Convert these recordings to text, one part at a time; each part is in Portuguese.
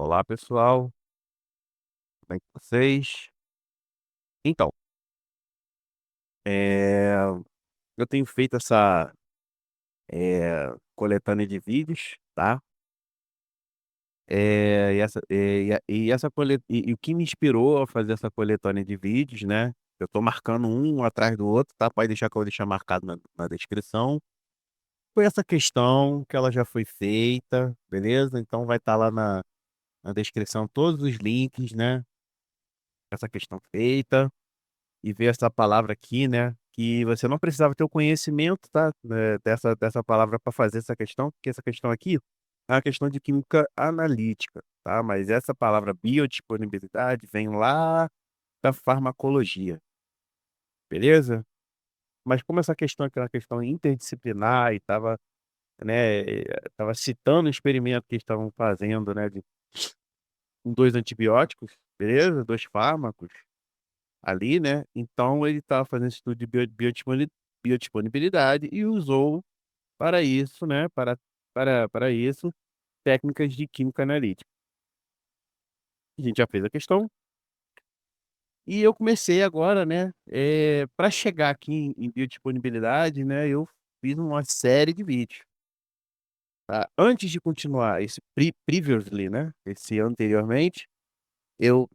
Olá, pessoal, tudo bem com vocês? Então, eh, eu tenho feito essa, coletânea de vídeos, tá, e essa o que me inspirou a fazer essa coletânea de vídeos, né, eu tô marcando um atrás do outro, tá, pode deixar que eu vou deixar marcado na descrição, foi essa questão que ela já foi feita, beleza? Então vai estar lá na descrição todos os links, né, essa questão feita. E ver essa palavra aqui, né, que você não precisava ter o conhecimento, tá, dessa palavra para fazer essa questão, porque essa questão aqui é uma questão de química analítica, tá, mas essa palavra biodisponibilidade vem lá da farmacologia, beleza? Mas como essa questão aqui é uma questão interdisciplinar e estava, né, estava citando um experimento que estavam fazendo, né, com 2 antibióticos, beleza? 2 fármacos. Ali, né, então ele estava fazendo estudo de biodisponibilidade e usou para isso, né, para isso, técnicas de química analítica. A gente já fez a questão, e eu comecei agora, né, pra chegar aqui em biodisponibilidade, né, eu fiz uma série de vídeos, tá. Antes de continuar esse previously, né, esse anteriormente, eu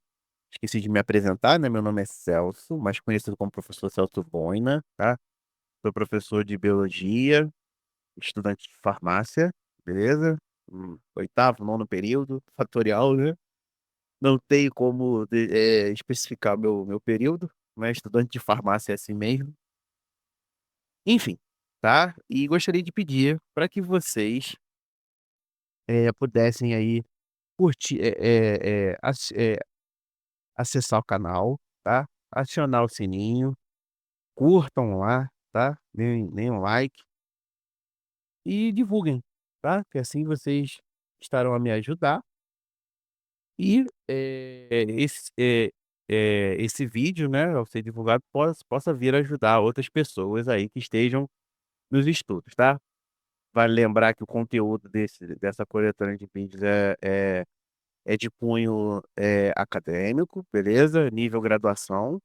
esqueci de me apresentar, né, meu nome é Celso, mais conhecido como professor Celso Boina, tá. Sou professor de biologia, estudante de farmácia, beleza? 8º, 9º período, fatorial, né? Não tenho como especificar meu período, mas estudante de farmácia é assim mesmo. Enfim, tá? E gostaria de pedir para que vocês, pudessem aí curtir, acessar o canal, tá? Acionar o sininho, curtam lá, tá? Deem um like. E divulguem, tá, que assim vocês estarão a me ajudar e, esse vídeo, né, ao ser divulgado possa vir ajudar outras pessoas aí que estejam nos estudos, tá. Vale lembrar que o conteúdo dessa coletânea de vídeos é de cunho, acadêmico, beleza, nível graduação,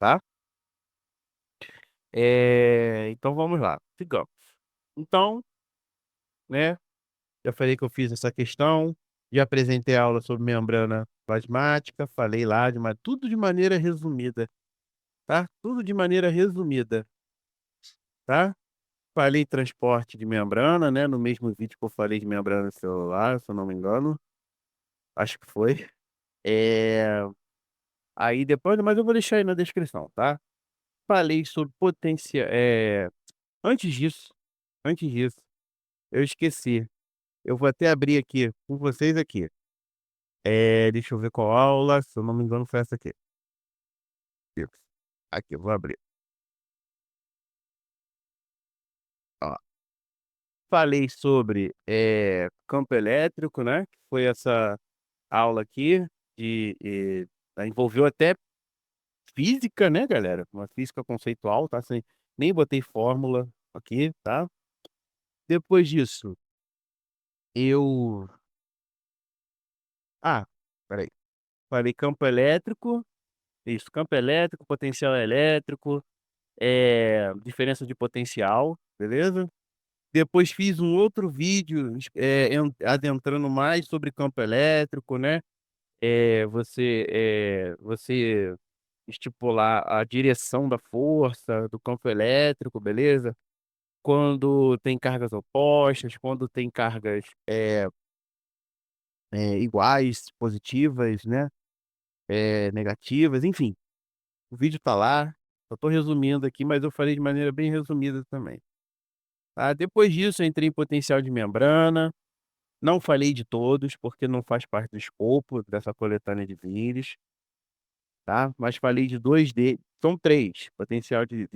tá. Então vamos lá, sigamos. Então, né, já falei que eu fiz essa questão, já apresentei a aula sobre membrana plasmática, falei lá tudo de maneira resumida, tá? Tudo de maneira resumida, tá? Falei transporte de membrana, né, no mesmo vídeo que eu falei de membrana celular, se eu não me engano, acho que foi. Eh, Aí depois mas eu vou deixar aí na descrição, tá? Falei sobre antes disso antes disso, eu esqueci, eu vou até abrir aqui com vocês aqui. Deixa eu ver qual aula, se eu não me engano foi essa aqui. Isso. Aqui, eu vou abrir. Ó, falei sobre, campo elétrico, né, que foi essa aula aqui envolveu até física, né, galera, uma física conceitual, tá, nem botei fórmula aqui, tá. Depois disso, eu espera aí, falei campo elétrico, isso, campo elétrico, potencial elétrico, diferença de potencial, beleza? Depois fiz um outro vídeo, adentrando mais sobre campo elétrico, né, você estipular a direção da força do campo elétrico, beleza? Quando tem cargas opostas, quando tem cargas, iguais, positivas, né, negativas, enfim, o vídeo tá lá, só tô resumindo aqui, mas eu falei de maneira bem resumida também, tá? Depois disso eu entrei em potencial de membrana. Não falei de todos, porque não faz parte do escopo dessa coletânea de vídeos, tá, mas falei de 2 são 3: potencial de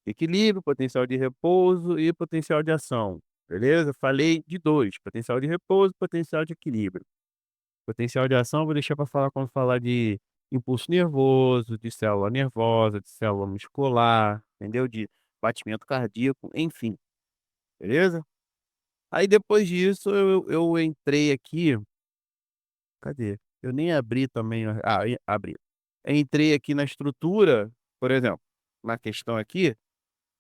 equilíbrio, potencial de repouso e potencial de ação, beleza? Falei de 2: potencial de repouso, potencial de equilíbrio. Potencial de ação vou deixar para falar quando falar de impulso nervoso, de célula nervosa, de célula muscular, entendeu? De batimento cardíaco, enfim, beleza? Aí depois disso eu entrei aqui cadê? Eu nem abri também abri. Entrei aqui na estrutura, por exemplo, na questão aqui,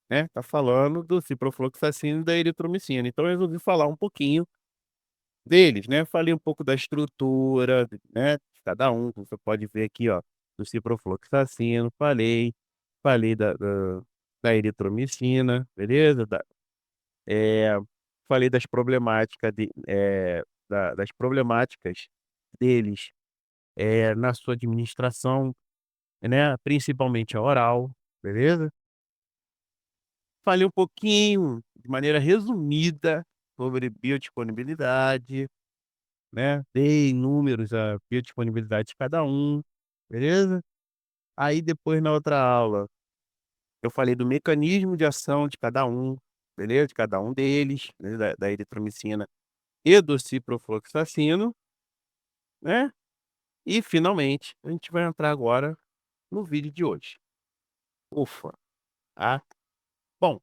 né, tá falando do ciprofloxacino e da eritromicina, então eu resolvi falar um pouquinho deles, né, falei um pouco da estrutura, né, de cada um, como você pode ver aqui, ó, do ciprofloxacino, falei da eritromicina, beleza? Eh, falei das problemáticas das problemáticas deles, na sua administração, né, principalmente a oral, beleza? Falei um pouquinho, de maneira resumida, sobre biodisponibilidade, né, dei números, a biodisponibilidade de cada um, beleza? Aí depois na outra aula, eu falei do mecanismo de ação de cada um, beleza? De cada um deles, né, da eritromicina e do ciprofloxacino, né? E finalmente, a gente vai entrar agora no vídeo de hoje. Ufa, tá? Bom,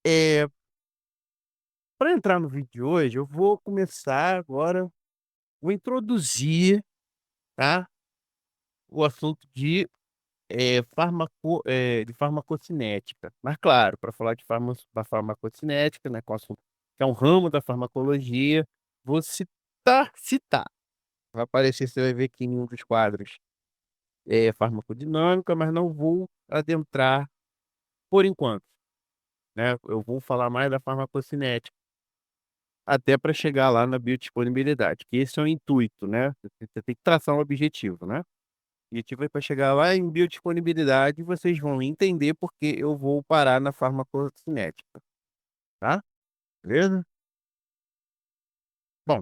eh, pra entrar no vídeo de hoje, eu vou começar agora, vou introduzir, tá, o assunto de farmacocinética. Mas claro, para falar de farmacocinética, né, com o assunto que é um ramo da farmacologia, vou citar. Vai aparecer, você vai ver aqui em um dos quadros, farmacodinâmica, mas não vou adentrar por enquanto, né, eu vou falar mais da farmacocinética, até para chegar lá na biodisponibilidade, que esse é o intuito, né, você tem que traçar um objetivo, né. O objetivo é para chegar lá em biodisponibilidade, vocês vão entender porque eu vou parar na farmacocinética, tá, beleza? Bom,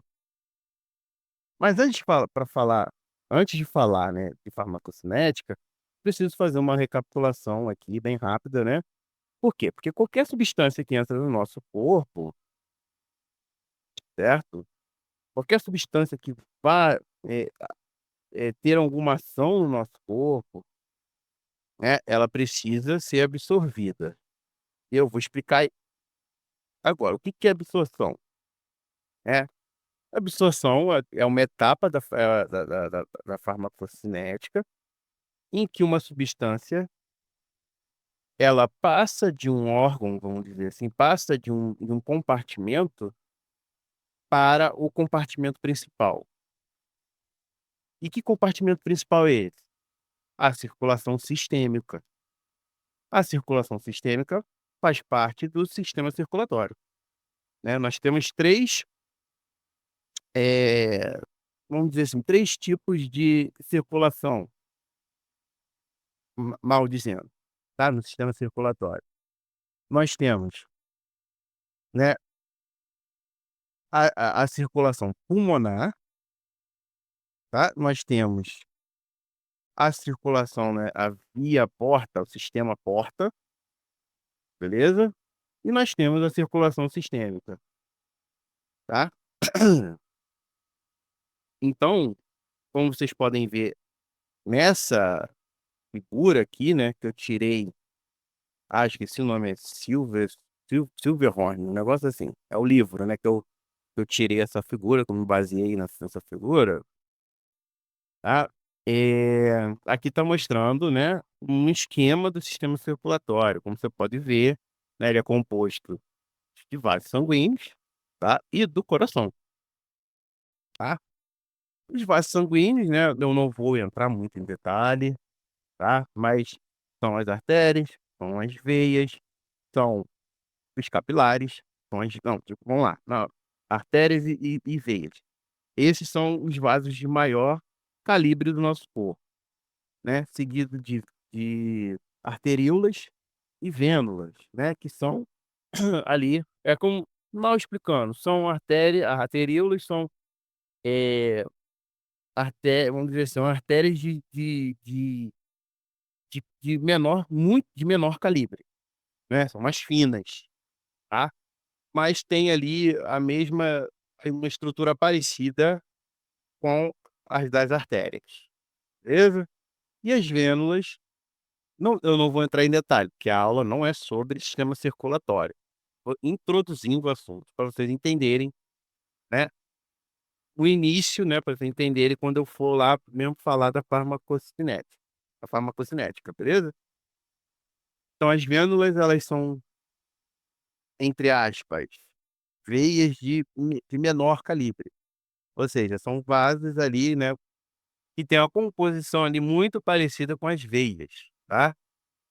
mas antes de falar, né, de farmacocinética, preciso fazer uma recapitulação aqui bem rápida, né. Por quê? Porque qualquer substância que entra no nosso corpo, certo? Qualquer substância que vá, eh ter alguma ação no nosso corpo, né, ela precisa ser absorvida. E eu vou explicar agora, o que que é absorção, né? Absorção é uma etapa da farmacocinética, em que uma substância, ela passa de um órgão, vamos dizer assim, passa de um compartimento para o compartimento principal. E que compartimento principal é esse? A circulação sistêmica. A circulação sistêmica faz parte do sistema circulatório, né. Nós temos 3, eh, vamos dizer assim, 3 tipos de circulação, mal dizendo, tá, no sistema circulatório. Nós temos, né, a circulação pulmonar, tá, nós temos a circulação, né, a via porta, o sistema porta, beleza? E nós temos a circulação sistêmica, tá? Então, como vocês podem ver nessa figura aqui, né, que eu tirei, esqueci o nome, é Silverhorn, um negócio assim, é o livro, né, que eu tirei essa figura, que eu me baseei nessa figura, tá. Aqui tá mostrando, né, um esquema do sistema circulatório, como você pode ver, né, ele é composto de vasos sanguíneos, tá, e do coração, tá. Os vasos sanguíneos, né, eu não vou entrar muito em detalhe, tá, mas são as artérias, são as veias, são os capilares, são as não, tipo, vamos lá, não, artérias e veias. Esses são os vasos de maior calibre do nosso corpo, né, seguido de arteríolas e vênulas, né, que são ali, é como mal explicando, são arteríolas são, eh, vamos dizer assim, são artérias de menor muito de menor calibre, né, são mais finas, tá. Mas tem ali uma estrutura parecida com as das artérias, beleza? E as vênulas, eu não vou entrar em detalhe, porque a aula não é sobre sistema circulatório. Vou introduzindo o assunto para vocês entenderem, né, o início, né, para você entender ele quando eu for lá mesmo falar da farmacocinética, beleza? Então as glândulas elas são, entre aspas, veias de menor calibre, ou seja, são vasos ali, né, que tem uma composição ali muito parecida com as veias, tá?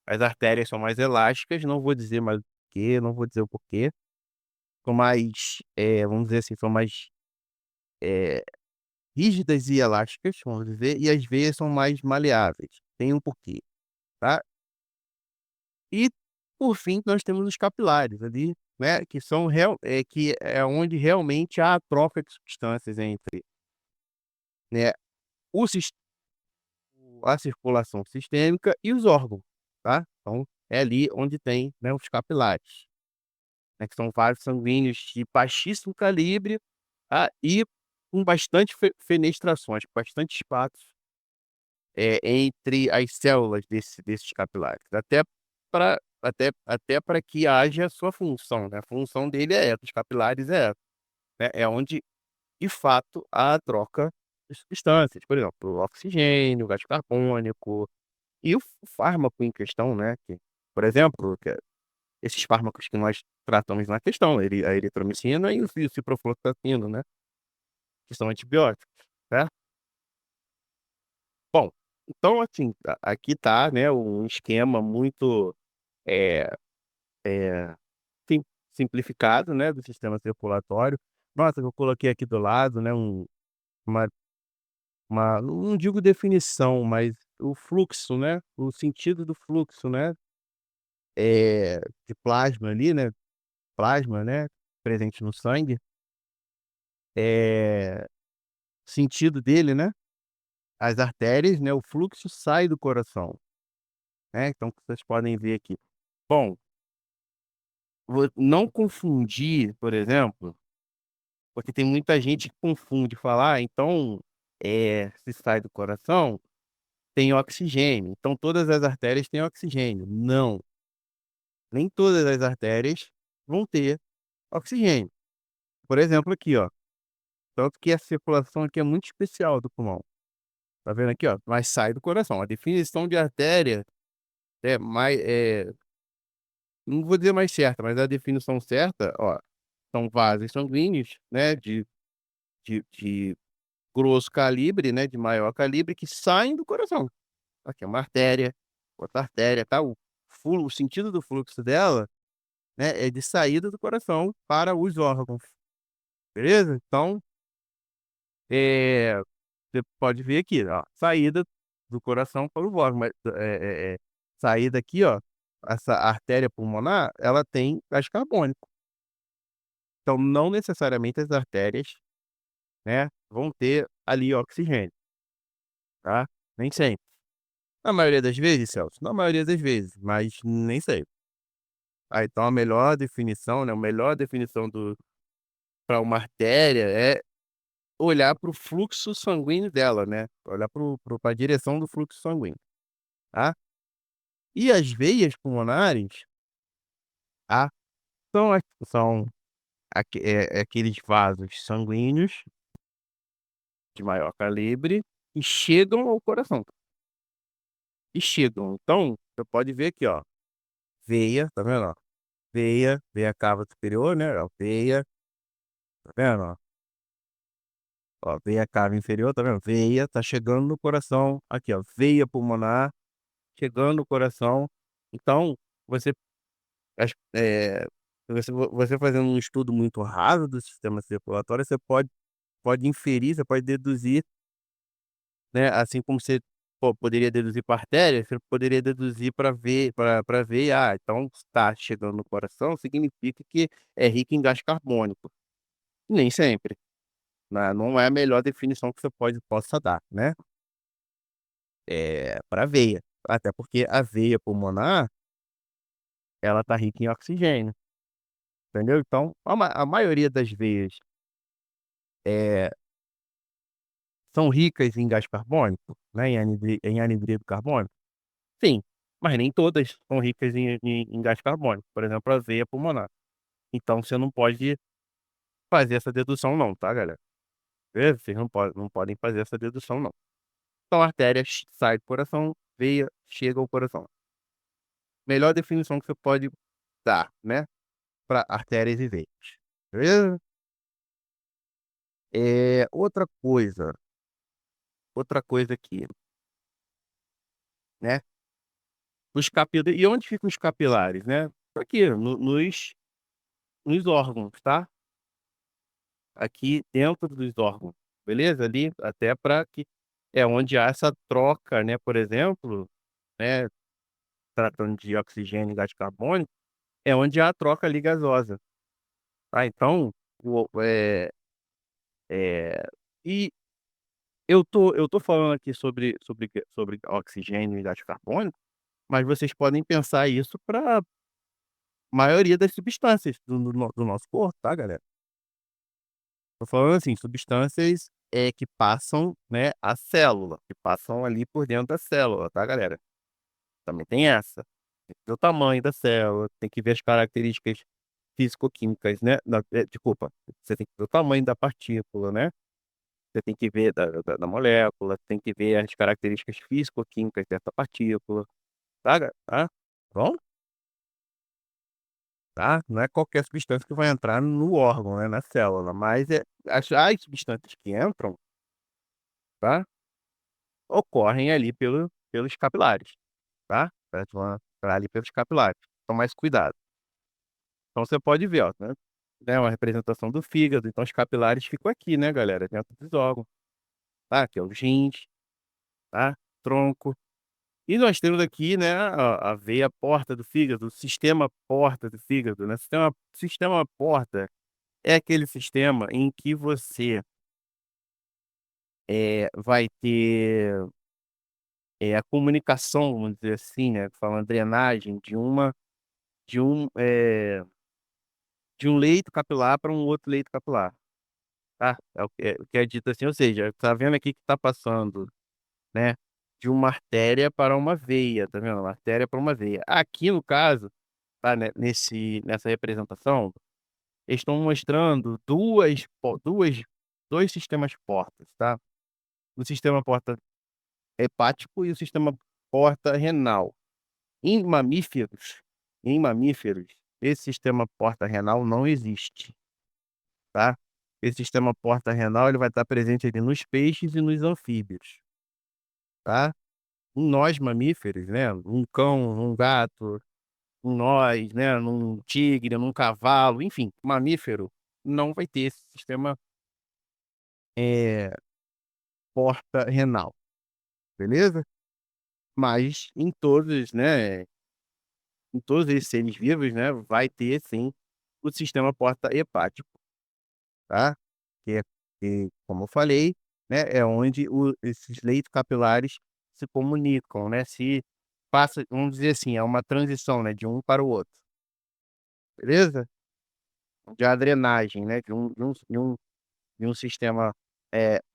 As artérias são mais elásticas, não vou dizer mais o que, não vou dizer o porquê, são mais, vamos dizer assim, são mais, eh, rígidas e elásticas, vamos dizer, e as veias são mais maleáveis, tem um porquê, tá? E, por fim, nós temos os capilares ali, né, que são que é onde realmente há a troca de substâncias entre, né, o sis a circulação sistêmica e os órgãos, tá? Então, é ali onde tem, né, os capilares, né, que são vasos sanguíneos de baixíssimo calibre, tá, e com bastante fenestrações, bastante espaços, entre as células desses capilares, até para que haja a sua função, né, a função dele é essa, dos capilares é essa, né, é onde, de fato, há a troca de substâncias, por exemplo, o oxigênio, o gás carbônico e o fármaco em questão, né, que, por exemplo, esses fármacos que nós tratamos na questão, a eritromicina e o ciprofloxacino, né, que são antibióticos, né. Bom, então assim, aqui tá, né, um esquema muito, eh eh, sim simplificado, né, do sistema circulatório. Nossa, eu coloquei aqui do lado, né, uma não digo definição, mas o fluxo, né, o sentido do fluxo, né, de plasma ali, né, plasma, né, presente no sangue, sentido dele, né, as artérias, né, o fluxo sai do coração, né, então vocês podem ver aqui. Bom, não confundir, por exemplo, porque tem muita gente que confunde, falar: "Ah, então, se sai do coração, tem oxigênio, então todas as artérias têm oxigênio". Não, nem todas as artérias vão ter oxigênio. Por exemplo aqui, ó, tanto que a circulação aqui é muito especial do pulmão. Tá vendo aqui, ó? Mas sai do coração. A definição de artéria é mais, não vou dizer mais certa, mas a definição certa, ó, são vasos sanguíneos, né, de grosso calibre, né, de maior calibre, que saem do coração. Aqui é uma artéria, outra artéria, tá? O sentido do fluxo dela, né, é de saída do coração para os órgãos, beleza? Então, você pode ver aqui, ó, saída do coração para o órgão, mas, saída aqui, ó, essa artéria pulmonar, ela tem gás carbônico. Então não necessariamente as artérias, né, vão ter ali oxigênio, tá? Nem sempre. Na maioria das vezes, Celso, na maioria das vezes, mas nem sempre. Ah, então a melhor definição, né, a melhor definição do para uma artéria é olhar para o fluxo sanguíneo dela, né, olhar para a direção do fluxo sanguíneo, tá? E as veias pulmonares, tá, são aqueles vasos sanguíneos de maior calibre e chegam ao coração, e chegam. Então, você pode ver aqui, ó, veia, tá vendo, ó? Veia cava superior, né, ó, veia, tá vendo, ó? Ó, veia cava inferior, tá vendo? Veia, tá chegando no coração, aqui, ó, veia pulmonar, chegando no coração. Então, você Acho você fazendo um estudo muito raso do sistema circulatório, você pode inferir, você pode deduzir, né, assim como você, pô, poderia deduzir para artéria, você poderia deduzir para ver para ver, ah, então está chegando no coração, significa que é rico em gás carbônico. Nem sempre, né, não é a melhor definição que você possa dar, né, pra veia. Até porque a veia pulmonar, ela tá rica em oxigênio, entendeu? Então, a maioria das veias, eh são ricas em gás carbônico, né, em anidrido carbônico? Sim, mas nem todas são ricas em gás carbônico, por exemplo, a veia pulmonar. Então você não pode fazer essa dedução não, tá, galera. beleza? Vocês não podem fazer essa dedução não. Então a artéria sai do coração, veia chega ao coração. Melhor definição que você pode dar, né, para artérias e veias, beleza? Outra coisa aqui, né, os capilares. E onde ficam os capilares, né? Aqui nos órgãos, tá? Aqui dentro dos órgãos, beleza? Ali até para que é onde há essa troca, né, por exemplo, né, tratando de oxigênio e gás carbônico, é onde há a troca ali gasosa, tá? Então, o eh, e eu tô falando aqui sobre oxigênio e gás carbônico, mas vocês podem pensar isso para maioria das substâncias do nosso corpo, tá, galera? Tô falando assim, substâncias, que passam, né, a célula, que passam ali por dentro da célula, tá, galera? Também tem essa. Tem que ver o tamanho da célula, tem que ver as características físico-químicas, né, desculpa, você tem que ver o tamanho da partícula, né, você tem que ver da molécula, tem que ver as características físico-químicas dessa partícula, tá? Bom? Tá? Não é qualquer substância que vai entrar no órgão, né, na célula, mas as substâncias que entram, tá, ocorrem ali pelos capilares, tá? Elas vão entrar ali pelos capilares. Então mais cuidado. Então você pode ver, ó, né, uma representação do fígado, então os capilares ficam aqui, né, galera, dentro dos órgãos, tá? Que é os rins, tá? Tronco. E nós temos aqui, né, a veia porta do fígado, o sistema porta do fígado, né? Sistema porta é aquele sistema em que você, vai ter, a comunicação, vamos dizer assim, né, falando drenagem de um leito capilar para um outro leito capilar, tá? É o que é dito assim, ou seja, tá vendo aqui que tá passando, né, de uma artéria para uma veia, tá vendo? Uma artéria para uma veia. Aqui no caso, tá, né, nessa representação, eles estão mostrando 2 sistemas portas, tá? O sistema porta hepático e o sistema porta renal. Em mamíferos em mamíferos, esse sistema porta renal não existe, tá. Esse sistema porta renal, ele vai estar presente ali nos peixes e nos anfíbios, tá. Em nós mamíferos, né, um cão, um gato, em nós, né, num tigre, num cavalo, enfim, mamífero não vai ter esse sistema, eh, porta renal, beleza? Mas em todos esses seres vivos, né, vai ter sim o sistema porta hepático, tá? Que é como eu falei, né, é onde esses leitos capilares se comunicam, né, se passa, vamos dizer assim, é uma transição, né, de um para o outro, beleza? De a drenagem, né, de um sistema,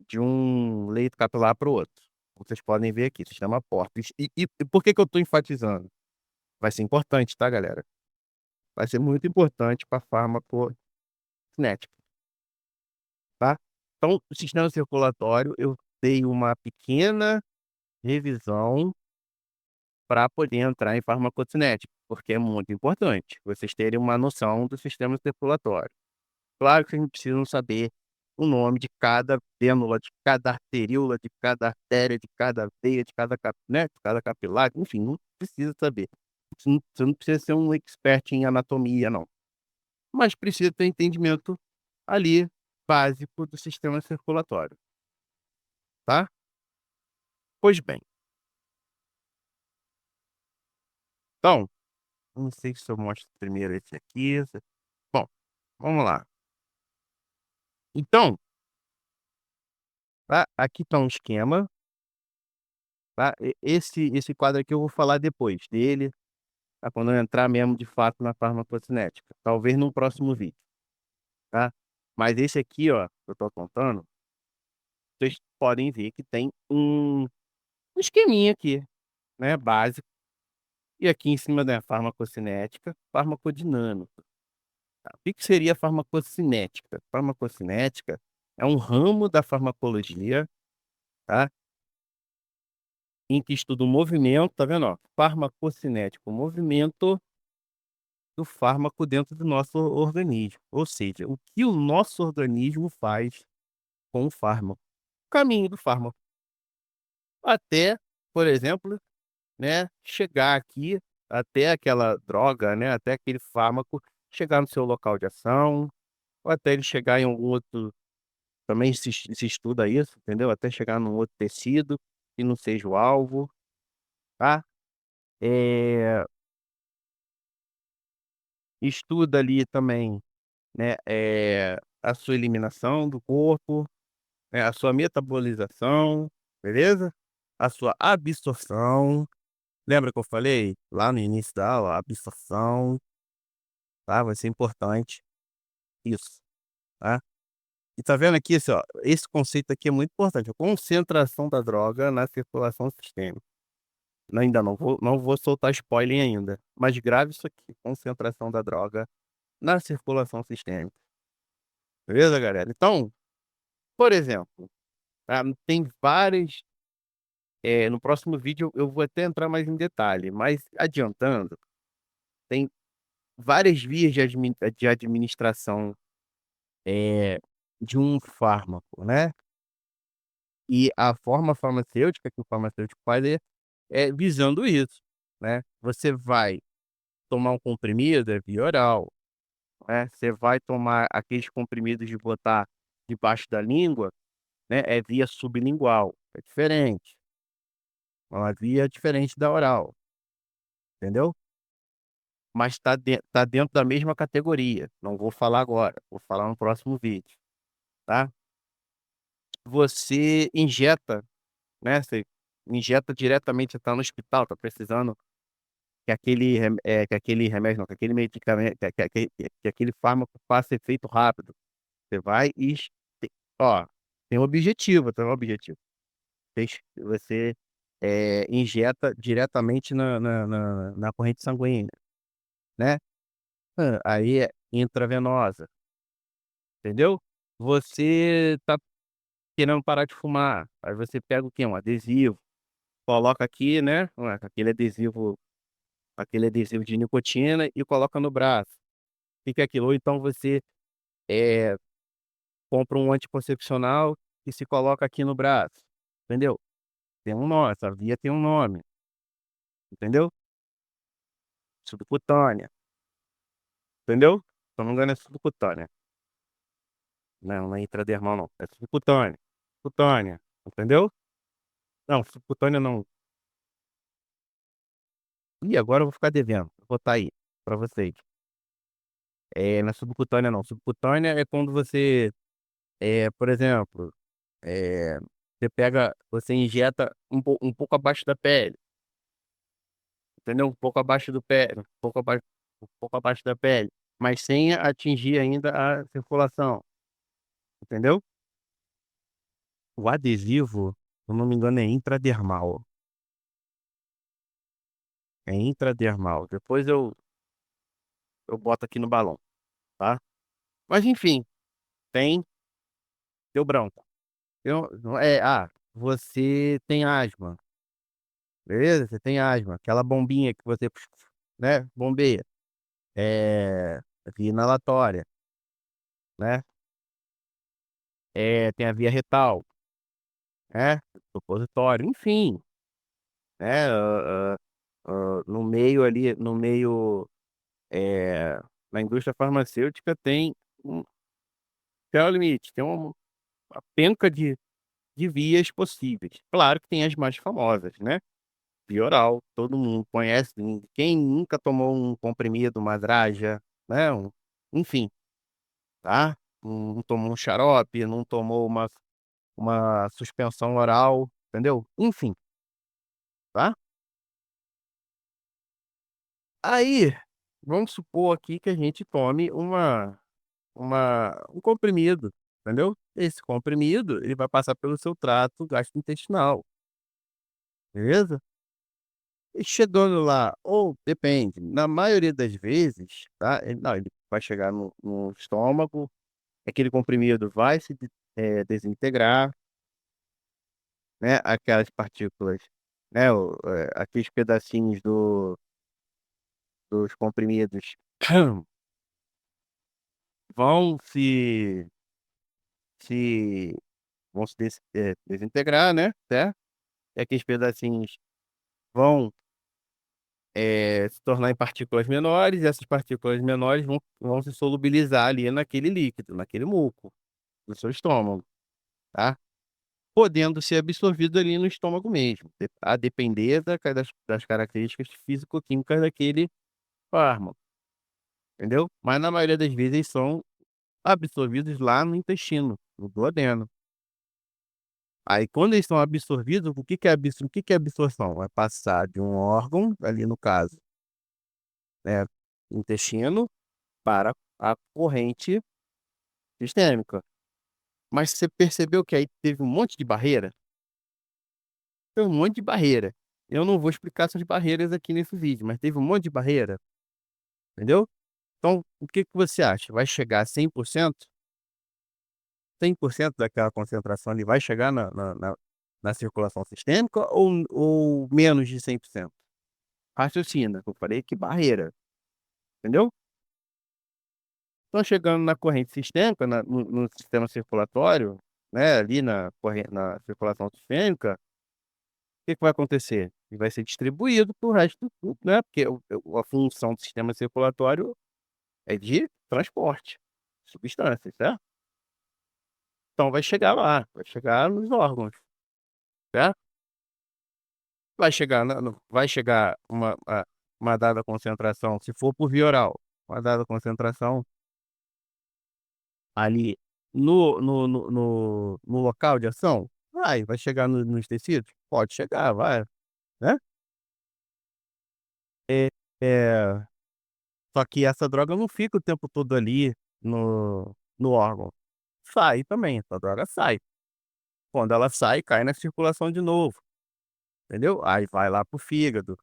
de um leito capilar para o outro. Vocês podem ver aqui, sistema porta. E por que que eu estou enfatizando? Vai ser importante, tá, galera? Vai ser muito importante pra farmacocinética, tá. Então, o sistema circulatório, eu dei uma pequena revisão para poder entrar em farmacocinética, porque é muito importante vocês terem uma noção do sistema circulatório. Claro que vocês não precisam saber o nome de cada vênula, de cada arteríola, de cada artéria, de cada veia, de cada capilar, enfim, não precisa saber. Você não precisa ser um expert em anatomia não, mas precisa ter entendimento ali básico do sistema circulatório, tá? Pois bem, então, não sei se eu mostro primeiro esse aqui, bom, vamos lá. Então, tá, aqui tá um esquema, tá, esse quadro aqui eu vou falar depois dele, tá, quando eu entrar mesmo de fato na farmacocinética, talvez num próximo vídeo, tá. Mas esse aqui, ó, que eu tô contando, vocês podem ver que tem um esqueminha aqui, né, básico, e aqui em cima, né, farmacocinética, farmacodinâmica. Tá, o que que seria farmacocinética? Farmacocinética É um ramo da farmacologia, tá, em que estuda o movimento, tá vendo, ó, farmacocinético, o movimento do fármaco dentro do nosso organismo, ou seja, o que o nosso organismo faz com o fármaco, o caminho do fármaco, até, por exemplo, né, chegar aqui, até aquela droga, né, até aquele fármaco chegar no seu local de ação, ou até ele chegar em algum outro. Também se estuda isso, entendeu, até chegar num outro tecido, que não seja o alvo, tá. Eh, Estuda ali também, né, a sua eliminação do corpo, né, a sua metabolização, beleza? A sua absorção, lembra que eu falei lá no início da aula, a absorção, tá, vai ser importante isso, tá. E tá vendo aqui, assim, ó, esse conceito aqui é muito importante, a concentração da droga na circulação sistêmica. Ainda não vou soltar spoiler ainda, mas grave isso aqui, concentração da droga na circulação sistêmica, beleza, galera? Então, por exemplo, tá, tem várias, no próximo vídeo eu vou até entrar mais em detalhe, mas adiantando, tem várias vias de administração, de um fármaco, né, e a forma farmacêutica que o farmacêutico faz é visando isso, né. Você vai tomar um comprimido, é via oral. Você vai tomar aqueles comprimidos de botar debaixo da língua, né, é via sublingual, é diferente, é uma via diferente da oral, entendeu? Mas tá dentro da mesma categoria, não vou falar agora, vou falar no próximo vídeo, tá? Você injeta, né, você injeta diretamente, você tá no hospital, tá precisando que aquele remédio não, que aquele medicamento, que aquele fármaco faça efeito rápido. Você vai e te ó, tem um objetivo, tem um objetivo. Você, injeta diretamente na corrente sanguínea, né. Aí é intravenosa, entendeu. Você tá querendo parar de fumar, aí você pega o quê? Um adesivo, coloca aqui, né, aquele adesivo de nicotina e coloca no braço. Que é aquilo? Ou então você, eh, compra um anticoncepcional e se coloca aqui no braço, entendeu. Tem um nome, essa via tem um nome, entendeu? Subcutânea, entendeu? Se eu não me engano é subcutânea. Não é intradermal não, é subcutânea, cutânea, entendeu? Não, subcutânea não. Ih, agora eu vou ficar devendo, vou botar aí pra vocês. Não é subcutânea não, subcutânea é quando você, por exemplo, você injeta um pouco abaixo da pele, entendeu? Um pouco abaixo do pé, um pouco abaixo da pele, mas sem atingir ainda a circulação, entendeu? O adesivo, se eu não me engano, é intradermal. É intradermal. Depois eu boto aqui no balão, tá. Mas enfim, tem deu branco. Eu não é você tem asma, beleza? Você tem asma, aquela bombinha que você, né, bombeia. Via inalatória, né. Tem a via retal, né, supositório, enfim, né, no meio ali, eh, na indústria farmacêutica tem um céu é o limite, tem uma penca de vias possíveis. Claro que tem as mais famosas, né, via oral, todo mundo conhece, quem nunca tomou um comprimido, uma Draja, né, enfim, tá. Não tomou um xarope, não tomou uma suspensão oral, entendeu? Enfim, tá. Aí, vamos supor aqui que a gente tome um comprimido, entendeu? Esse comprimido, ele vai passar pelo seu trato gastrointestinal, beleza? E chegando lá, ou depende, na maioria das vezes, tá, ele vai chegar no estômago, aquele comprimido vai se desintegrar, né, aquelas partículas, né, aqueles pedacinhos dos comprimidos vão se vão se desintegrar, né, certo? E aqueles pedacinhos vão se tornar em partículas menores, e essas partículas menores vão se solubilizar ali naquele líquido, naquele muco do seu estômago, tá? Podendo ser absorvido ali no estômago mesmo, a depender das características físico-químicas daquele fármaco, entendeu? Mas na maioria das vezes eles são absorvidos lá no intestino, no duodeno. Aí quando eles são absorvidos, o que que é absorção? Vai passar de um órgão, ali no caso, né, intestino, para a corrente sistêmica. Mas você percebeu que aí teve um monte de barreira? Teve um monte de barreira. Eu não vou explicar essas barreiras aqui nesse vídeo, mas teve um monte de barreira, entendeu? Então, o que que você acha? Vai chegar a 100%? 100% daquela concentração ali vai chegar na circulação sistêmica ou menos de 100%? Raciocina, que eu falei que barreira, entendeu? Então chegando na corrente sistêmica, no sistema circulatório, né, ali na circulação sistêmica, o que que vai acontecer? E vai ser distribuído para o resto do tudo, né, porque a função do sistema circulatório é de transporte de substâncias, certo? Então vai chegar lá, vai chegar nos órgãos, certo? Vai chegar uma dada concentração, se for por via oral, uma dada concentração ali no local de ação? Vai chegar nos tecidos? Pode chegar, vai, né. Eh eh, Só que essa droga não fica o tempo todo ali no órgão. Sai também, essa droga sai. Quando ela sai, cai na circulação de novo, entendeu? Aí vai lá para o fígado,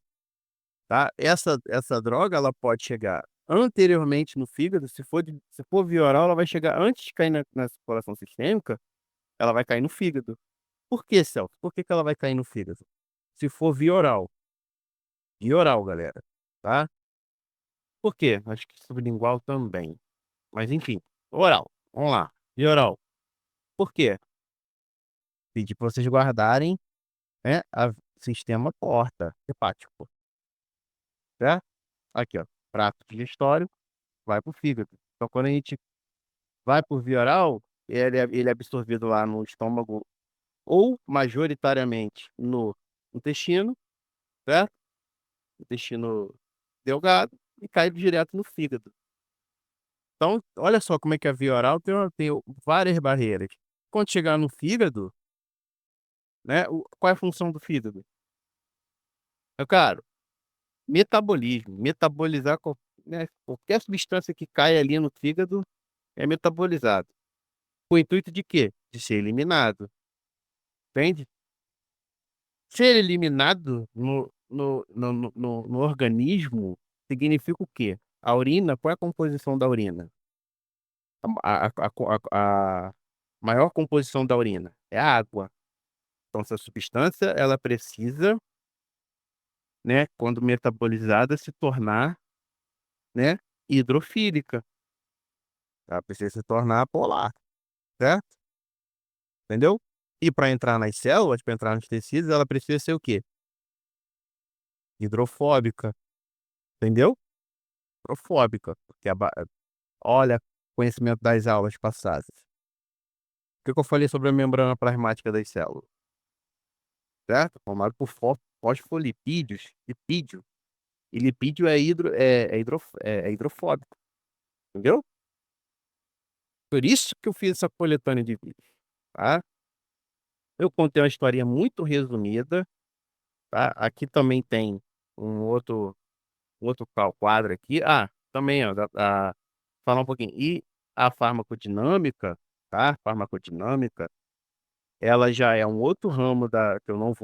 tá. Essa droga, ela pode chegar anteriormente no fígado, se for via oral, ela vai chegar antes de cair na circulação sistêmica, ela vai cair no fígado. Por que, Celso? Por que que ela vai cair no fígado? Se for via oral, galera, tá. Por quê? Acho que sublingual também, mas enfim, oral, vamos lá, via oral. Por quê? Pedir pra vocês guardarem, né, a sistema porta hepático, certo? Aqui, ó, trato digestório, vai para o fígado. Então quando a gente vai por via oral, ele é absorvido lá no estômago ou majoritariamente no intestino, certo? Intestino delgado e cai direto no fígado. Então, olha só como é que a via oral tem várias barreiras. Quando chegar no fígado, né, qual é a função do fígado? Meu caro, metabolismo, metabolizar né, qualquer substância que cai ali no fígado é metabolizado. Com o intuito de quê? De ser eliminado, entende? Ser eliminado no organismo significa o quê? A urina, qual é a composição da urina? A maior composição da urina é a água. Então essa substância, ela precisa, né, quando metabolizada, se tornar, né, hidrofílica. Ela precisa se tornar polar, certo? Entendeu? E para entrar nas células, para entrar nos tecidos, ela precisa ser o quê? Hidrofóbica, entendeu? Hidrofóbica, porque olha, conhecimento das aulas passadas. O que que eu falei sobre a membrana plasmática das células, certo? Formado por fosfolipídios, lipídio, e lipídio é hidrofóbico, entendeu? Por isso que eu fiz essa coletânea de vídeos, tá? Eu contei uma historinha muito resumida, tá? Aqui também tem um outro quadro aqui. Também, ó, falar um pouquinho. E a farmacodinâmica, tá? Farmacodinâmica, ela já é um outro ramo que eu não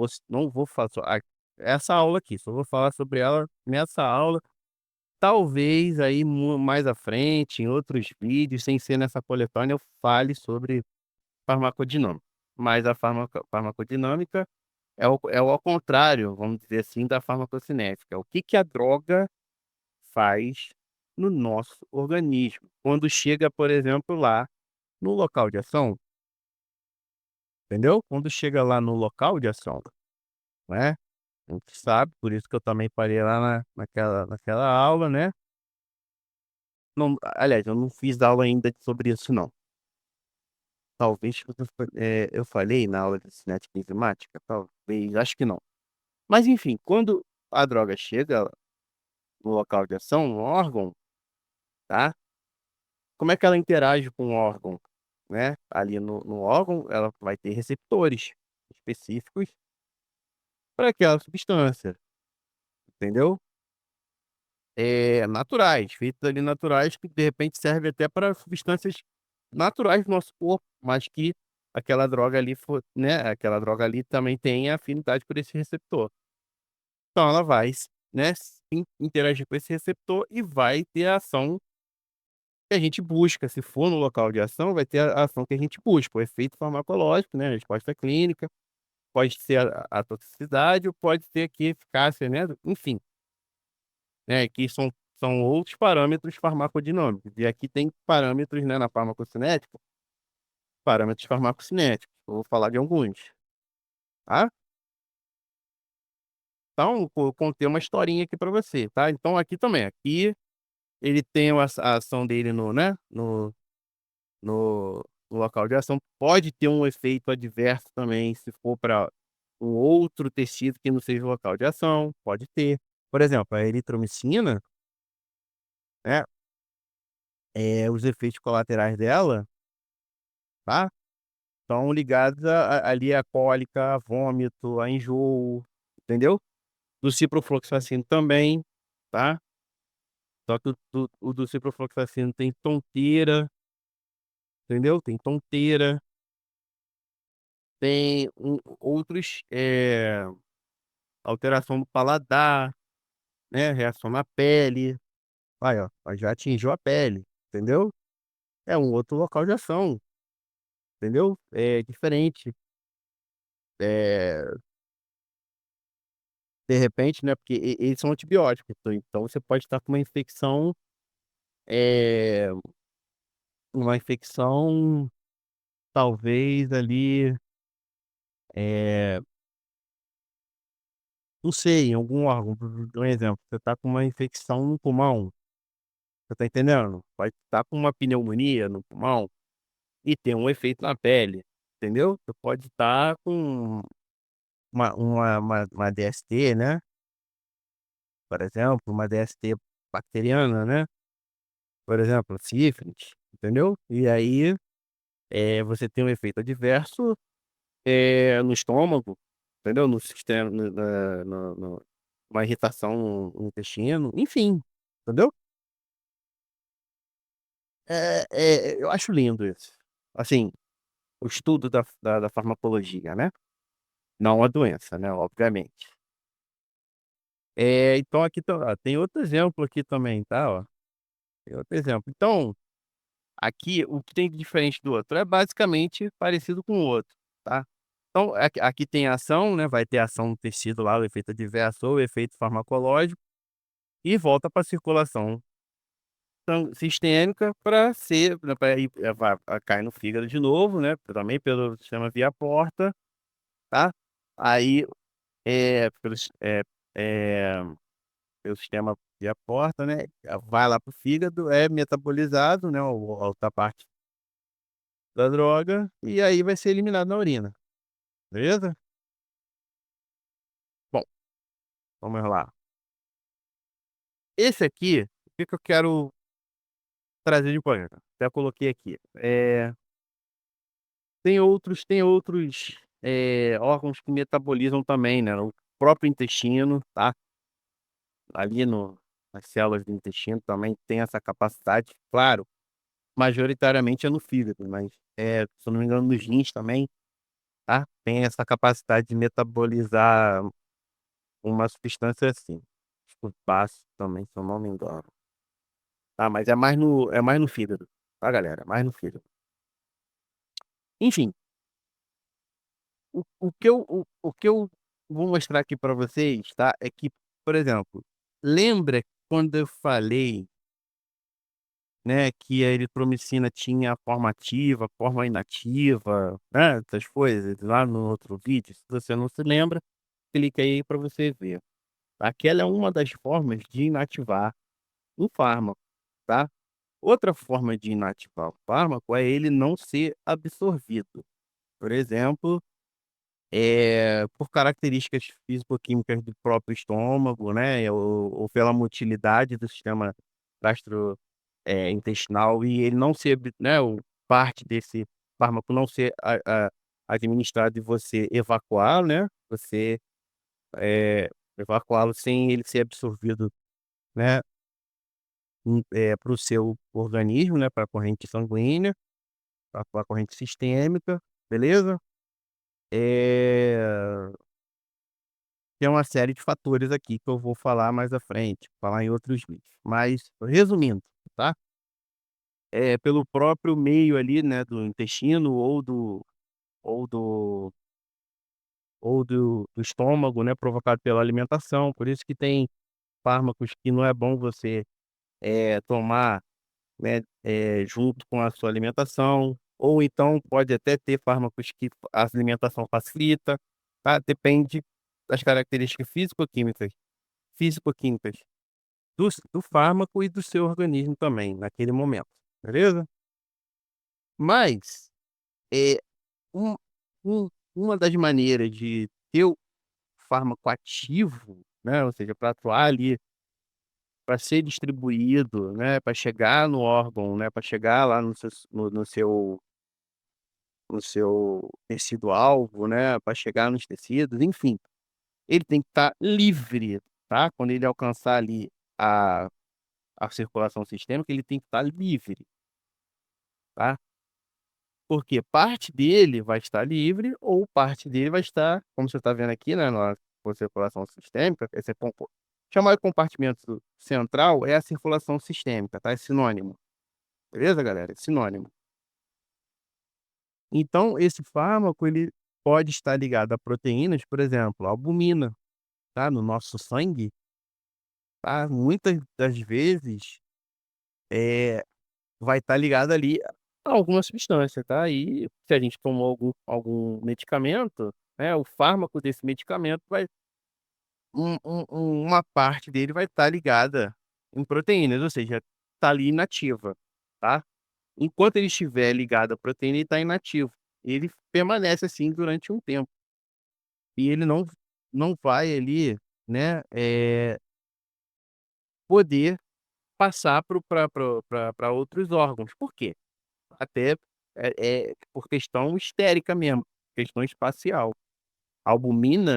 vou falar essa aula aqui, só vou falar sobre ela nessa aula. Talvez aí mais à frente, em outros vídeos, sem ser nessa coletânea, eu fale sobre farmacodinâmica. Mas a farmacodinâmica é o ao contrário, vamos dizer assim, da farmacocinética. O que que a droga faz no nosso organismo? Quando chega, por exemplo, lá no local de ação, entendeu? Quando chega lá no local de ação, né, a gente sabe, por isso que eu também parei lá naquela aula, né. Não, aliás, eu não fiz aula ainda sobre isso não. Talvez quando eu falei na aula de cinética enzimática, talvez, acho que não. Mas enfim, quando a droga chega no local de ação, no órgão, tá, como é que ela interage com o órgão, né? Ali no órgão, ela vai ter receptores específicos para aquela substância, entendeu? Naturais, feitos ali naturais, que de repente serve até para substâncias naturais do nosso corpo, mas que aquela droga ali for, né, aquela droga ali também tem afinidade por esse receptor. Então ela vai né, interagir com esse receptor e vai ter a ação que a gente busca. Se for no local de ação, vai ter a ação que a gente busca, o efeito farmacológico, né, a resposta clínica, pode ser a toxicidade ou pode ser aqui eficácia, né, enfim, né, que são outros parâmetros farmacodinâmicos. E aqui tem parâmetros, né, na farmacocinética, parâmetros farmacocinéticos. Eu vou falar de alguns, tá? Então, eu contei uma historinha aqui para você, tá? Então aqui também, aqui ele tem a ação dele no, né, no local de ação, pode ter um efeito adverso também, se for para um outro tecido que não seja o local de ação, pode ter. Por exemplo, a eritromicina, né, os efeitos colaterais dela, tá, estão ligados ali a cólica, a vômito, a enjoo, entendeu? Do ciprofloxacino também, tá? Só que o do ciprofloxacino tem tonteira, entendeu? Tem tonteira, tem outros, alteração do paladar, né, reação na pele. Aí, ó, já atingiu a pele, entendeu? É um outro local de ação, entendeu? É diferente. Eh, de repente, né, porque eles são antibióticos, então você pode estar com eh, uma infecção talvez ali, eh, não sei, em algum órgão, por um exemplo, você está com uma infecção no pulmão, você tá entendendo? Pode estar com uma pneumonia no pulmão e ter um efeito na pele, entendeu? Você pode estar com uma DST, né, por exemplo, uma DST bacteriana, né, por exemplo, sífilis, entendeu? E aí, você tem um efeito adverso, no estômago, entendeu? No sistema no na no uma irritação no intestino, enfim, entendeu? Eu acho lindo isso. Assim, o estudo da farmacologia, né, não a doença, né, obviamente. Então aqui tem outro exemplo aqui também, tá, ó, tem outro exemplo. Então, aqui o que tem de diferente do outro é basicamente parecido com o outro, tá. Então aqui tem a ação, né, vai ter ação no tecido lá, o efeito adverso ou o efeito farmacológico, e volta para a circulação sistêmica para ser para ir vai cair no fígado de novo, né, também pelo sistema via porta, tá. Aí, pelo pelo sistema via porta, né, vai lá para o fígado, é metabolizado, né, a outra parte da droga, e aí vai ser eliminado na urina, beleza? Bom, vamos lá. Esse aqui, o que que eu quero trazer de polêmica? Até coloquei aqui, tem outros, órgãos que metabolizam também, né, o próprio intestino, tá, ali no nas células do intestino também tem essa capacidade, claro, majoritariamente é no fígado, mas, se eu não me engano nos rins também, tá, tem essa capacidade de metabolizar uma substância assim, acho que o baço também, se eu não me engano. Tá, mas é mais no fígado, tá galera, é mais no fígado. Enfim, o que eu vou mostrar aqui para vocês, tá, é que, por exemplo, lembra quando eu falei, né, que a eritromicina tinha a forma ativa, forma inativa, né, essas coisas lá no outro vídeo? Se você não se lembra, clica aí para você ver. Aquela é uma das formas de inativar um fármaco, tá. Outra forma de inativar o fármaco é ele não ser absorvido. Por exemplo, por características físico-químicas do próprio estômago, né, ou pela motilidade do sistema gastro intestinal, e ele não ser né, o parte desse fármaco não ser administrado e você evacuar, né, você, evacuá-lo sem ele ser absorvido, né, para o seu organismo, né, para a corrente sanguínea, para a corrente sistêmica, beleza? Eh Tem uma série de fatores aqui que eu vou falar mais à frente, falar em outros vídeos. Mas, resumindo, tá? Pelo próprio meio ali, né, do intestino ou do do estômago, né, provocado pela alimentação. Por isso que tem fármacos que não é bom você, tomar, né, junto com a sua alimentação, ou então pode até ter fármacos que a alimentação facilita, tá? Depende das características físico-químicas do fármaco e do seu organismo também, naquele momento, beleza? Mas, é um um uma das maneiras de ter o fármaco ativo, né, ou seja, para atuar ali, para ser distribuído, né, para chegar no órgão, né, para chegar lá no seu tecido-alvo, né, para chegar nos tecidos, enfim, ele tem que estar livre, tá? Quando ele alcançar ali a a circulação sistêmica, ele tem que estar livre, tá? Porque parte dele vai estar livre ou parte dele vai estar, como você está vendo aqui, né, na circulação sistêmica, esse chamar de compartimento central é a circulação sistêmica, tá, é sinônimo, beleza, galera? É sinônimo. Então esse fármaco ele pode estar ligado a proteínas, por exemplo, a albumina, tá, no nosso sangue, tá, muitas das vezes, eh vai estar ligado ali a alguma substância, tá. E se a gente tomou algum medicamento, né, o fármaco desse medicamento vai uma parte dele vai estar ligada em proteínas, ou seja, está ali inativa, tá. Enquanto ele estiver ligado à proteína, ele está inativo. Ele permanece assim durante um tempo, e ele não vai ali, né, poder passar para outros órgãos. Por quê? Até, por questão estética mesmo, questão espacial. A albumina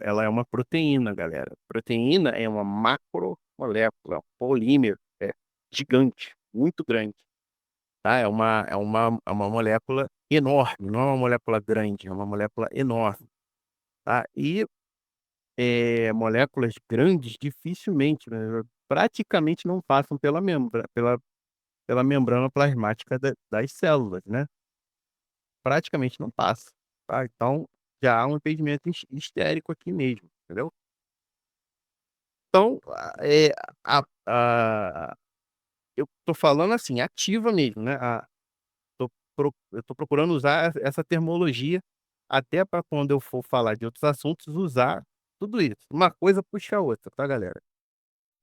ela é uma proteína, galera. Proteína é uma macromolécula, polímero, gigante, muito grande, tá. É uma molécula enorme, não é uma molécula grande, é uma molécula enorme, tá. E, moléculas grandes dificilmente, né, praticamente não passam pela membrana plasmática das células, né. Praticamente não passa, tá. Então, já há um impedimento histérico aqui mesmo, entendeu. Então, eu tô falando assim, ativa mesmo, né, eu tô procurando usar essa termologia, até para quando eu for falar de outros assuntos, usar tudo isso, uma coisa puxa a outra, tá, galera.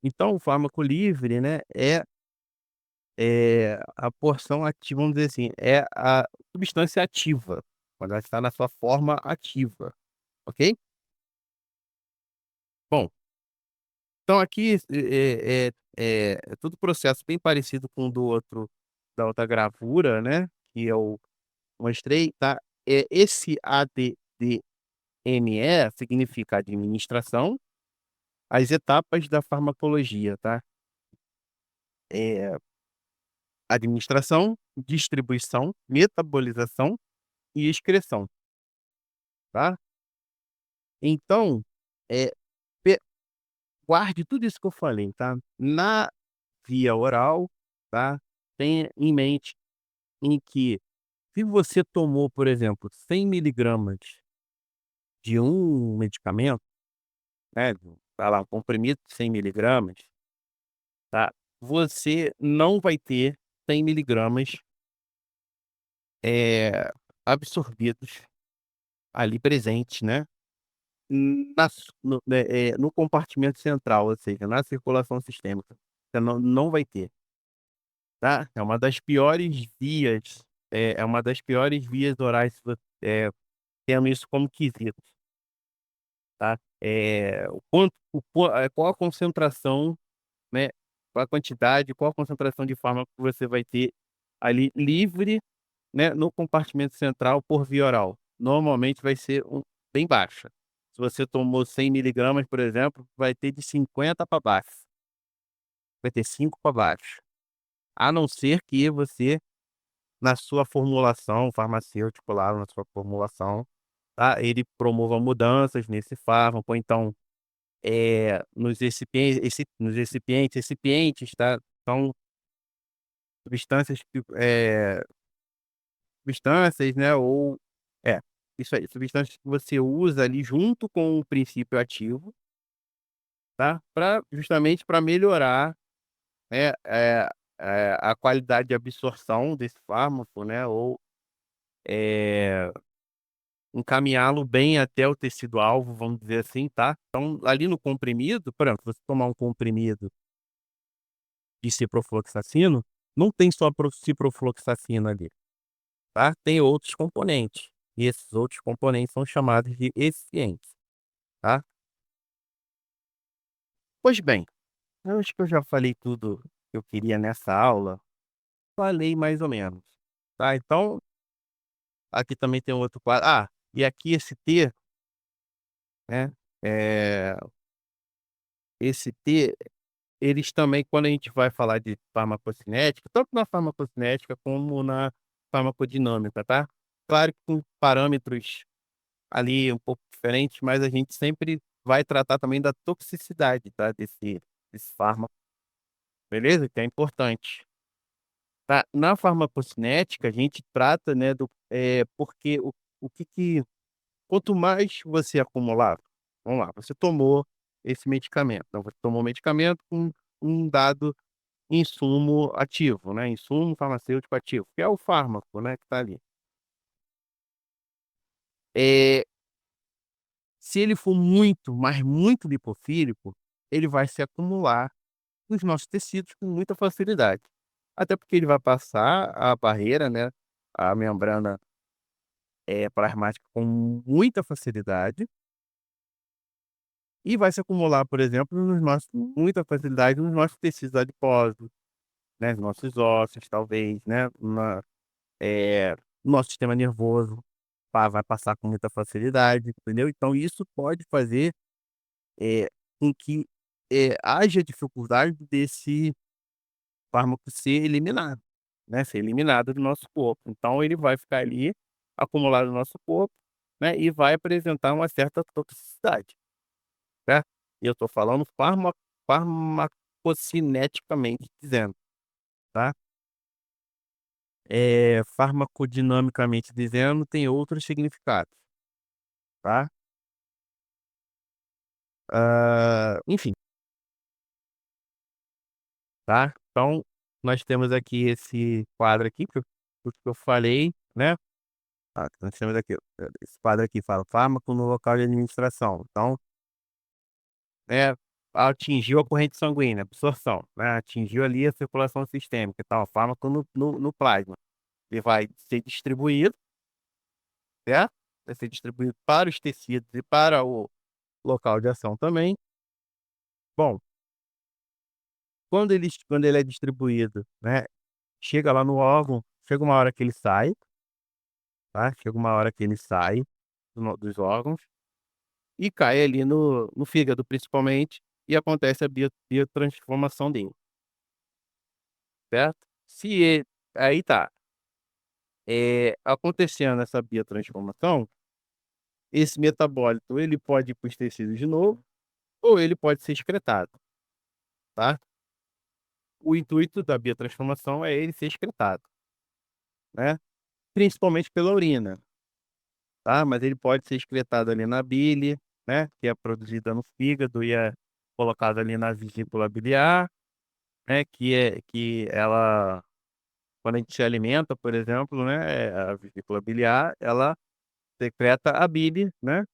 Então o fármaco livre, né, a porção ativa, vamos dizer assim, é a substância ativa, quando ela está na sua forma ativa, ok? Bom, então aqui é tudo processo bem parecido com o do outro da outra gravura, né, que eu mostrei, tá. Esse ADDME significa administração, as etapas da farmacologia, tá. Eh, administração, distribuição, metabolização e excreção, tá. Então, eh, pe guarde tudo isso que eu falei, tá. Na via oral, tá, tenha em mente em que Se você tomou, por exemplo, 100 miligramas de um medicamento, né, vai lá, um comprimido de 100 miligramas, tá, você não vai ter 100 miligramas, eh, absorvidos ali presentes, né, na su no no compartimento central, ou seja, na circulação sistêmica. Você não vai ter, tá. É uma das piores vias, é uma das piores vias orais, tendo isso como quesito, tá. O quanto qual a concentração, né, qual a quantidade, qual a concentração de fármaco que você vai ter ali livre, né, no compartimento central por via oral. Normalmente vai ser bem baixa. Se você tomou 100 miligramas, por exemplo, vai ter de 50 para baixo, vai ter 5 para baixo. A não ser que você, na sua formulação, farmacêutico lá na sua formulação, tá, ele promova mudanças nesse fármaco, ou então, recipientes, tá, são substâncias que, substâncias, né, ou isso aí, substâncias que você usa ali junto com o princípio ativo, tá, pra justamente para melhorar, né, a qualidade de absorção desse fármaco, né, ou, eh, encaminhá-lo bem até o tecido-alvo, vamos dizer assim, tá. Então, ali no comprimido, por exemplo, você tomar um comprimido de ciprofloxacino, não tem só ciprofloxacina ali, tá, tem outros componentes, e esses outros componentes são chamados de eficientes, tá. Pois bem, eu acho que eu já falei tudo que eu queria nessa aula, falei mais ou menos, tá. Então, aqui também tem um outro quadro, e aqui esse T, né, eh, esse T, eles também, quando a gente vai falar de farmacocinética, tanto na farmacocinética como na farmacodinâmica, tá. Claro que com parâmetros ali um pouco diferentes, mas a gente sempre vai tratar também da toxicidade, tá, desse fármaco, beleza? Que é importante. Tá, na farmacocinética a gente trata, né, porque o que quanto mais você acumular, vamos lá, você tomou esse medicamento, então você tomou o medicamento com um dado insumo ativo, né, insumo farmacêutico ativo, que é o fármaco, né, que tá ali. Eh, Se ele for muito, mas muito lipofílico, ele vai se acumular nos nossos tecidos com muita facilidade. Até porque ele vai passar a barreira, né, a membrana, plasmática com muita facilidade e vai se acumular, por exemplo, nos nossos muita facilidade nos nossos tecidos adiposos, né, nos nossos ossos, talvez, né, no nosso sistema nervoso, vai passar com muita facilidade, entendeu. Então isso pode fazer, com que, haja dificuldade desse fármaco ser eliminado, né, ser eliminado do nosso corpo. Então ele vai ficar ali, acumulado no nosso corpo, né, e vai apresentar uma certa toxicidade, certo. E eu estou falando farmacocineticamente dizendo, tá. Farmacodinamicamente dizendo, tem outros significados, tá. Enfim, tá. Então, nós temos aqui esse quadro aqui que eu falei, né. Nós temos aqui, esse quadro aqui fala: "Fármaco no local de administração". Então, atingiu a corrente sanguínea, absorção, né, atingiu ali a circulação sistêmica e tal, fármaco no plasma. Ele vai ser distribuído, certo? Vai ser distribuído para os tecidos e para o local de ação também. Bom, quando ele é distribuído, né, chega lá no órgão, chega uma hora que ele sai, tá, chega uma hora que ele sai dos órgãos e cai ali no fígado principalmente, e acontece a biotransformação dele, certo? Se ele aí tá, acontecendo essa biotransformação, esse metabólito ele pode ir para os tecidos de novo, ou ele pode ser excretado, tá? O intuito da biotransformação é ele ser excretado, né? principalmente pela urina, tá? Mas ele pode ser excretado ali na bile, né? Que é produzida no fígado e é colocado ali na vesícula biliar, né? Que ela, quando a gente se alimenta, por exemplo, né? A vesícula biliar, ela secreta a bile, né?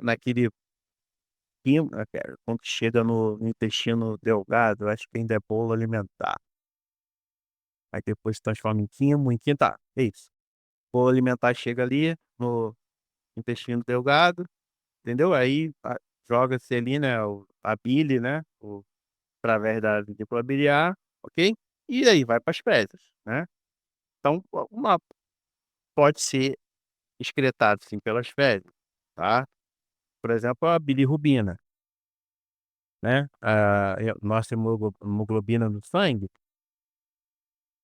Naquele quando chega no intestino delgado, eu acho que ainda é bolo alimentar. Aí depois se transforma em quimo, tá, é isso. Bolo alimentar chega ali no intestino delgado, entendeu? Aí joga-se ali, né, a bile, né, através da vesícula biliar, ok? E aí vai para as fezes, né? Então, pode ser excretado sim pelas fezes, tá? Por exemplo, a bilirrubina, né? Nossa hemoglobina no sangue,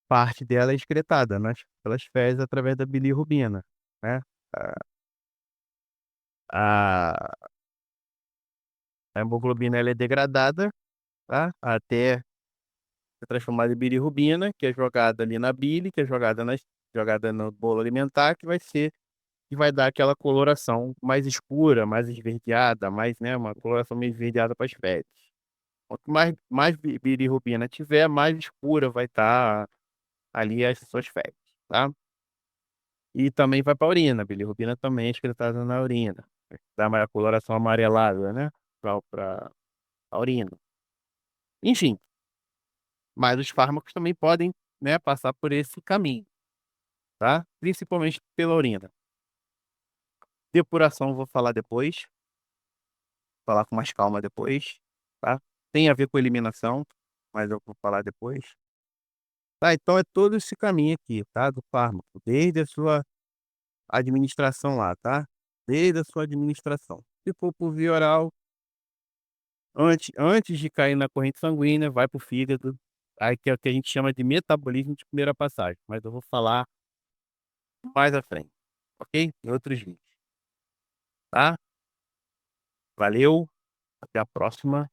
parte dela é excretada pelas fezes através da bilirrubina, né? A, a hemoglobina ela é degradada, tá? Até ser transformada em bilirrubina, que é jogada ali na bile, que é jogada no bolo alimentar, que vai dar aquela coloração mais escura, mais esverdeada, né, uma coloração meio esverdeada para as fezes. Quanto mais bilirrubina tiver, mais escura vai estar ali as suas fezes, tá? E também vai para a urina, a bilirrubina também é excretada na urina, dá uma coloração amarelada, né, para a urina. Enfim, mas os fármacos também podem, né, passar por esse caminho, tá? Principalmente pela urina. Depuração eu vou falar depois, falar com mais calma depois, tá? Tem a ver com eliminação, mas eu vou falar depois. Tá, então é todo esse caminho aqui, tá, do fármaco, desde a sua administração lá, tá? Desde a sua administração. Se for por via oral, antes de cair na corrente sanguínea, vai para o fígado, aí que é o que a gente chama de metabolismo de primeira passagem, mas eu vou falar mais à frente, ok? Em outros vídeos, tá? Valeu, até a próxima.